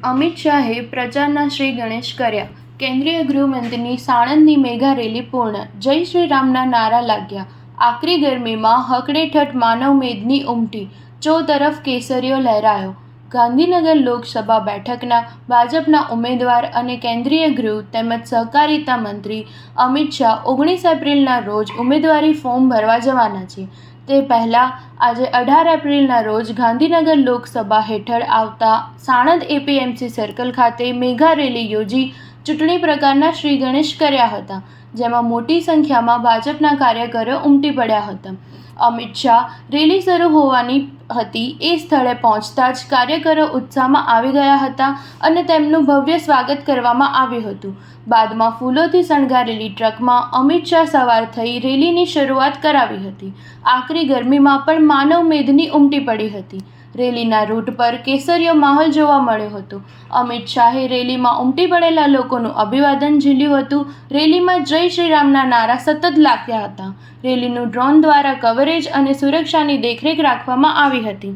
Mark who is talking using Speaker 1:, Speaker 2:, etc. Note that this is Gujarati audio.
Speaker 1: અમિત શાહે પ્રચારના શ્રી ગણેશ કર્યા. કેન્દ્રીય ગૃહમંત્રીની સાણંદની મેગા રેલી પૂર્ણ. જય શ્રી રામના નારા લાગ્યા. આકરી ગરમીમાં હકડેઠઠ માનવ મેદની ઉમટી. ચોતરફ કેસરીયો લહેરાયો. ગાંધીનગર લોકસભા બેઠકના ભાજપના ઉમેદવાર અને કેન્દ્રીય ગૃહ તેમજ સહકારિતા મંત્રી અમિત શાહ 19 એપ્રિલના રોજ ઉમેદવારી ફોર્મ ભરવા જવાના છે. તે પહેલાં આજે 18 એપ્રિલના રોજ ગાંધીનગર લોકસભા હેઠળ આવતા સાણંદ એપીએમસી સર્કલ ખાતે મેગા રેલી યોજી ચૂંટણી પ્રચારના શ્રી ગણેશ કર્યા હતા, જેમાં મોટી સંખ્યામાં ભાજપના કાર્યકરો ઉમટી પડ્યા હતા. અમિત શાહ રેલી શરૂ હોવાની હતી એ સ્થળે પહોંચતા જ કાર્યકરો ઉત્સાહમાં આવી ગયા હતા અને તેમનું ભવ્ય સ્વાગત કરવામાં આવ્યું હતું. બાદમાં ફૂલોથી શણગારેલી ટ્રકમાં અમિત શાહ સવાર થઈ રેલીની શરૂઆત કરાવી હતી. આકરી ગરમીમાં પણ માનવ મેદની ઉમટી પડી હતી. રેલીના રૂટ પર કેસરીયો માહોલ જોવા મળ્યો હતો. અમિત શાહે રેલીમાં ઉમટી પડેલા લોકોનું અભિવાદન ઝીલ્યું હતું. રેલીમાં જય શ્રી રામના નારા સતત લાગ્યા હતા. રેલીનું ડ્રોન દ્વારા કવરેજ અને સુરક્ષાની દેખરેખ રાખવામાં આવી હતી.